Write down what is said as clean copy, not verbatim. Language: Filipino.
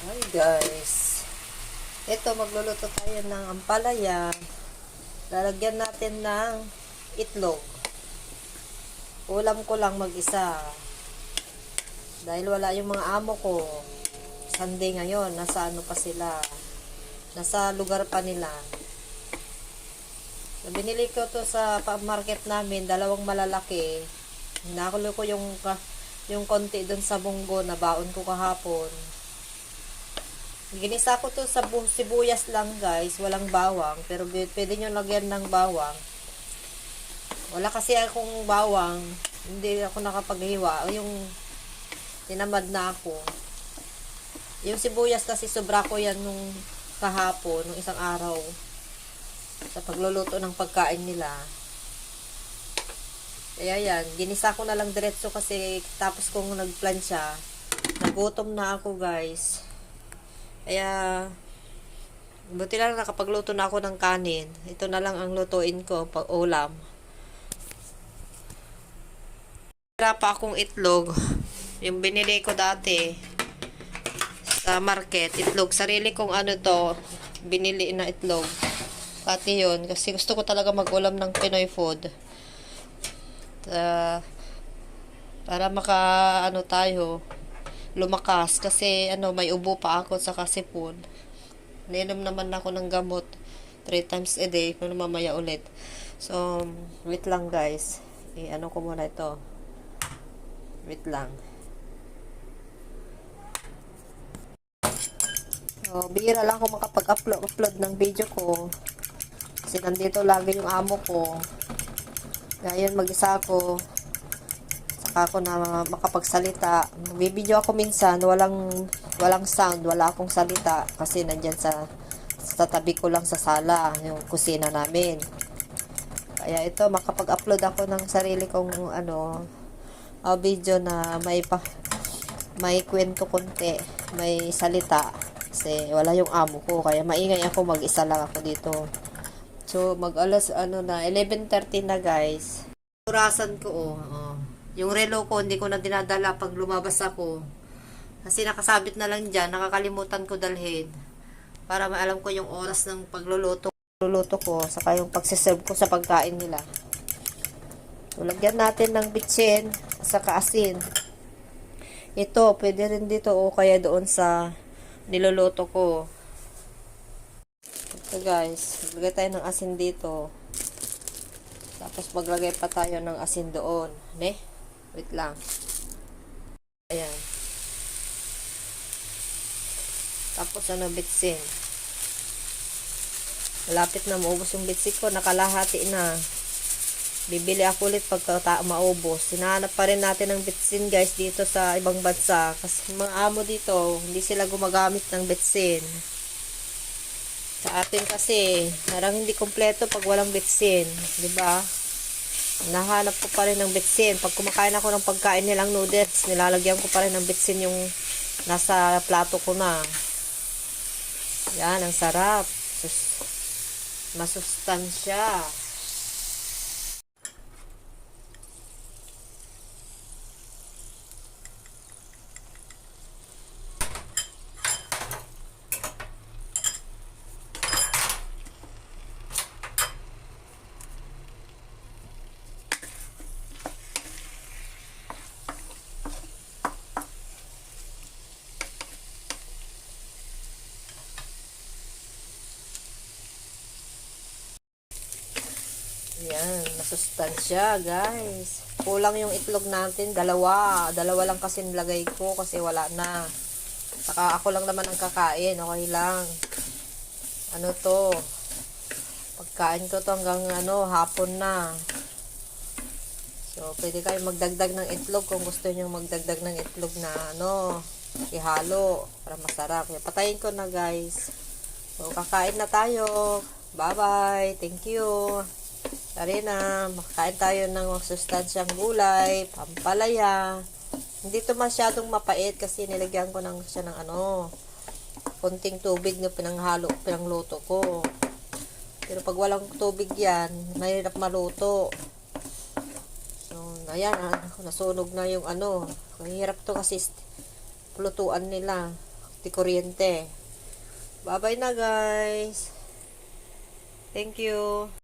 Hi guys, ito magluluto tayo ng ampalaya. Lalagyan natin ng itlog. Ulam ko lang mag-isa dahil wala yung mga amo ko. Sunday ngayon, nasa ano pa sila, nasa lugar pa nila. So, binili ko to sa market namin, dalawang malalaki. Nakulo ko yung konti dun sa bunggo na baon ko kahapon. Ginisa ko to sa sibuyas lang guys, walang bawang, pero pwede nyo lagyan ng bawang. Wala kasi akong bawang, hindi ako nakapaghiwa, yung tinamad na ako. Yung sibuyas kasi sobra ko yan nung kahapon, nung isang araw, sa pagluluto ng pagkain nila. Kaya yan, ginisa ko na lang diretso kasi tapos kong nagplansya, nagutom na ako guys. Kaya, buti lang nakapagluto na ako ng kanin. Ito na lang ang lutuin ko pag ulam. Tira pa akong itlog. Yung binili ko dati sa market. Itlog. Sarili kong ano to, binili na itlog. Pati yun. Kasi gusto ko talaga mag-ulam ng Pinoy food. Para ano tayo, lumakas kasi may ubo pa ako sa kasipon. Ninom naman ako ng gamot 3 times a day pero mamaya ulit. So, wait lang guys. Ano ko muna ito. Wait lang. So, bihira lang ako makapag-upload ng video ko. Kasi nandito lagi yung amo ko. Ngayon mag-isa ako. Ako na makapagsalita. Bibidyo ako minsan, walang sound, wala akong salita kasi nandyan sa tabi ko lang sa sala, yung kusina namin. Kaya ito, makapag-upload ako ng sarili kong video na may kwento konti, may salita kasi wala yung amo ko, kaya maingay ako, mag-isa lang ako dito. So, mag-alas 11:30 na guys. Orasan ko, yung relo ko, hindi ko na dinadala pag lumabas ako. Kasi nakasabit na lang dyan, nakakalimutan ko dalhin. Para maalam ko yung oras ng pagluluto ko, saka yung pagsiserve ko sa pagkain nila. So, lagyan natin ng bitsin, saka asin. Ito, pwede rin dito o kaya doon sa niluluto ko. Ito guys, maglagay tayo ng asin dito. Tapos maglagay pa tayo ng asin doon. Wait lang. Ayan. Tapos bitsin. Malapit na maubos yung bitsin ko. Nakalahati na. Bibili ako ulit pagka maubos. Hinahanap pa rin natin ng bitsin guys dito sa ibang bansa. Kasi mga amo dito, hindi sila gumagamit ng bitsin. Sa atin kasi, parang hindi kompleto pag walang bitsin. Diba? Nahanap ko pa rin ng bitsin. Pag kumakain ako ng pagkain nilang noodles, nilalagyan ko pa rin ng bitsin yung nasa plato ko na. Yan, ang sarap. Masustansya. Yan, masustansya guys. Kulang yung itlog natin, dalawa lang kasi nilagay ko kasi wala na. Saka ako lang naman ang kakain, okay lang. Ano to, pagkain ko to hanggang hapon na. So, pwede kayo magdagdag ng itlog kung gusto nyo magdagdag ng itlog na ihalo para masarap. Patayin ko na guys. So, kakain na tayo. Bye-bye. Thank you. Tari na, makakain tayo ng masustansyang gulay, pampalaya. Hindi to masyadong mapait kasi nilagyan ko siya ng konting tubig na pinangluto ko. Pero pag walang tubig yan, mahirap maluto. So, ayan, nasunog na yung Mahirap to kasi lutuan nila. di kuryente. Bye-bye na guys. Thank you.